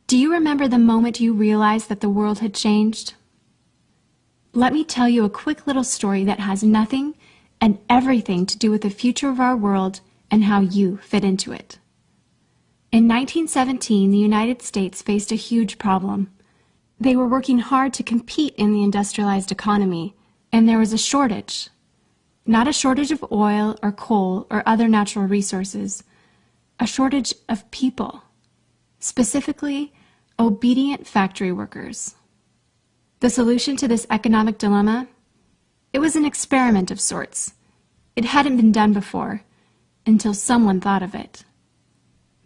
Do you remember the moment you realized that the world had changed? Let me tell you a quick little story that has nothing and everything to do with the future of our world and how you fit into it. In 1917, the United States faced a huge problem. They were working hard to compete in the industrialized economy, and there was a shortage. Not a shortage of oil or coal or other natural resources, a shortage of people, specifically obedient factory workers. The solution to this economic dilemma? It was an experiment of sorts. It hadn't been done before, until someone thought of it.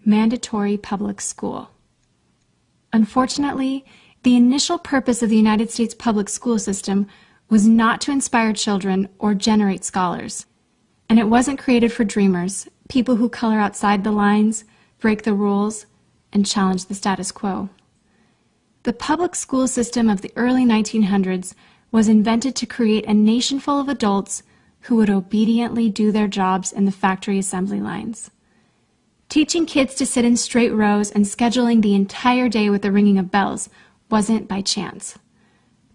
Mandatory public school. Unfortunately, the initial purpose of the United States public school system was not to inspire children or generate scholars. And it wasn't created for dreamers, people who color outside the lines, break the rules, and challenge the status quo. The public school system of the early 1900s was invented to create a nation full of adults who would obediently do their jobs in the factory assembly lines. Teaching kids to sit in straight rows and scheduling the entire day with the ringing of bells wasn't by chance.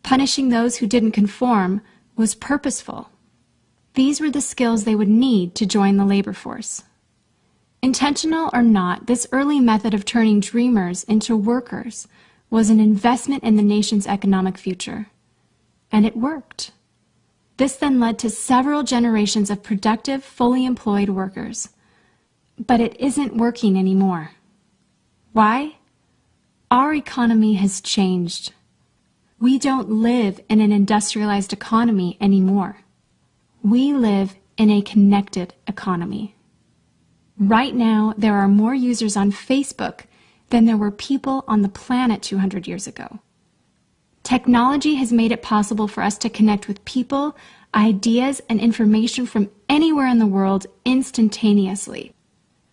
Punishing those who didn't conform was purposeful. These were the skills they would need to join the labor force. Intentional or not, this early method of turning dreamers into workers was an investment in the nation's economic future. And it worked. This then led to several generations of productive, fully employed workers. But it isn't working anymore. Why? Our economy has changed. We don't live in an industrialized economy anymore. We live in a connected economy. Right now, there are more users on Facebook than there were people on the planet 200 years ago. Technology has made it possible for us to connect with people, ideas, and information from anywhere in the world instantaneously.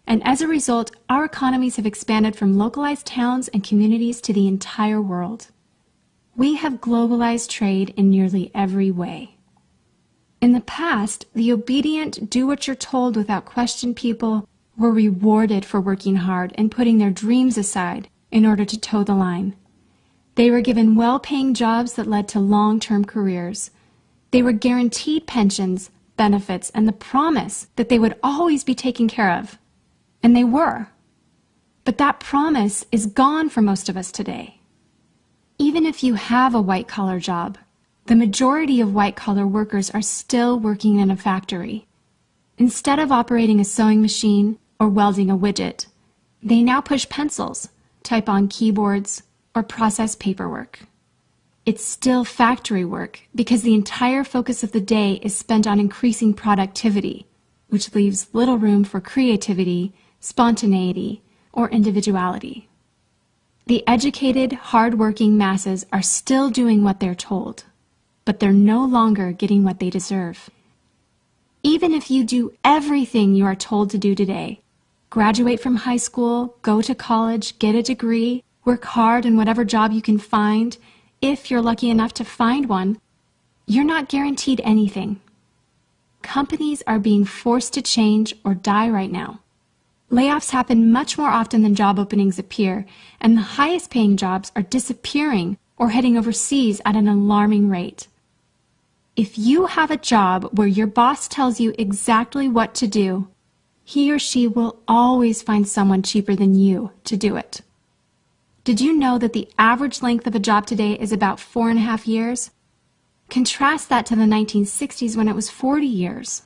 And as a result, our economies have expanded from localized towns and communities to the entire world. We have globalized trade in nearly every way. In the past, the obedient, do-what-you're-told without question people were rewarded for working hard and putting their dreams aside in order to toe the line. They were given well-paying jobs that led to long-term careers. They were guaranteed pensions, benefits, and the promise that they would always be taken care of. And they were. But that promise is gone for most of us today. Even if you have a white-collar job, the majority of white-collar workers are still working in a factory. Instead of operating a sewing machine or welding a widget, they now push pencils, type on keyboards, or process paperwork. It's still factory work because the entire focus of the day is spent on increasing productivity, which leaves little room for creativity, spontaneity, or individuality. The educated, hard-working masses are still doing what they're told, but they're no longer getting what they deserve. Even if you do everything you are told to do today, graduate from high school, go to college, get a degree, work hard in whatever job you can find, if you're lucky enough to find one, you're not guaranteed anything. Companies are being forced to change or die right now. Layoffs happen much more often than job openings appear, and the highest paying jobs are disappearing or heading overseas at an alarming rate. If you have a job where your boss tells you exactly what to do, he or she will always find someone cheaper than you to do it. Did you know that the average length of a job today is about 4.5 years? Contrast that to the 1960s when it was 40 years.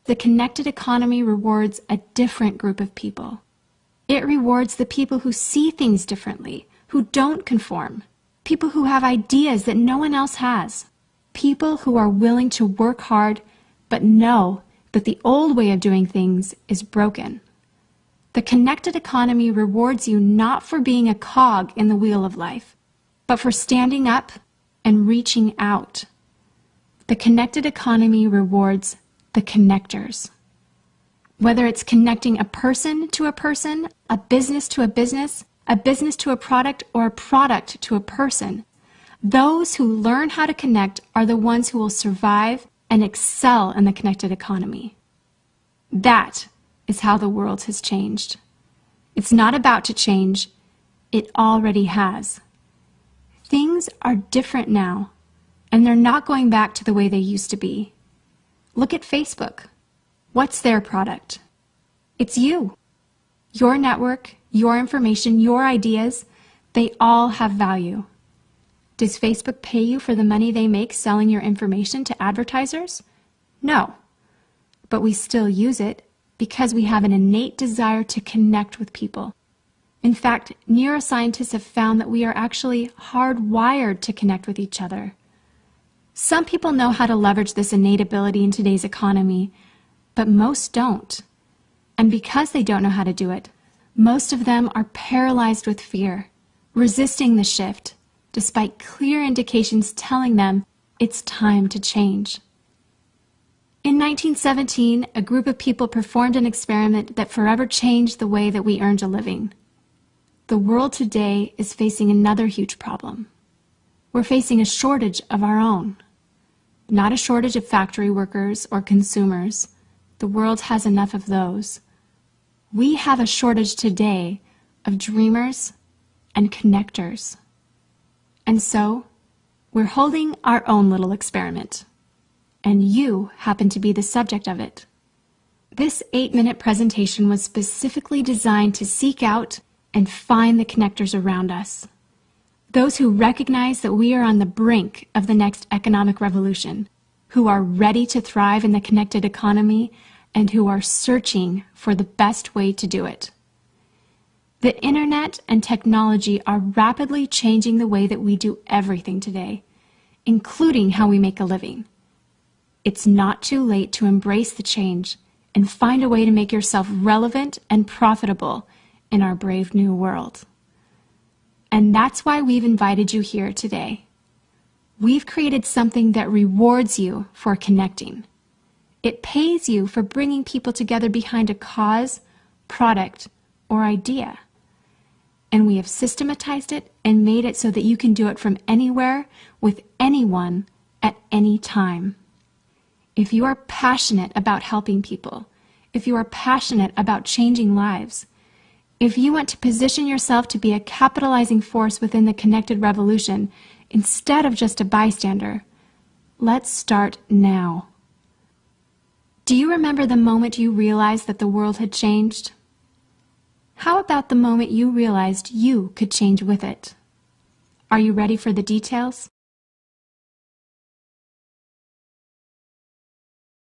The connected economy rewards a different group of people. It rewards the people who see things differently, who don't conform, people who have ideas that no one else has, people who are willing to work hard but know that the old way of doing things is broken. The connected economy rewards you not for being a cog in the wheel of life, but for standing up and reaching out. The connected economy rewards the connectors. Whether it's connecting a person to a person, a business to a business to a product, or a product to a person, those who learn how to connect are the ones who will survive and excel in the connected economy. That is how the world has changed. It's not about to change. It already has. Things are different now, and they're not going back to the way they used to be. Look at Facebook. What's their product? It's you. Your network, your information, your ideas, they all have value. Does Facebook pay you for the money they make selling your information to advertisers? No. But we still use it because we have an innate desire to connect with people. In fact, neuroscientists have found that we are actually hardwired to connect with each other. Some people know how to leverage this innate ability in today's economy, but most don't. And because they don't know how to do it, most of them are paralyzed with fear, resisting the shift, despite clear indications telling them it's time to change. In 1917, a group of people performed an experiment that forever changed the way that we earned a living. The world today is facing another huge problem. We're facing a shortage of our own. Not a shortage of factory workers or consumers. The world has enough of those. We have a shortage today of dreamers and connectors. And so, we're holding our own little experiment. And you happen to be the subject of it. This 8-minute presentation was specifically designed to seek out and find the connectors around us. Those who recognize that we are on the brink of the next economic revolution, who are ready to thrive in the connected economy, and who are searching for the best way to do it. The internet and technology are rapidly changing the way that we do everything today, including how we make a living. It's not too late to embrace the change and find a way to make yourself relevant and profitable in our brave new world. And that's why we've invited you here today. We've created something that rewards you for connecting. It pays you for bringing people together behind a cause, product, or idea. And we have systematized it and made it so that you can do it from anywhere, with anyone, at any time. If you are passionate about helping people, if you are passionate about changing lives, if you want to position yourself to be a capitalizing force within the connected revolution instead of just a bystander, let's start now. Do you remember the moment you realized that the world had changed? How about the moment you realized you could change with it? Are you ready for the details?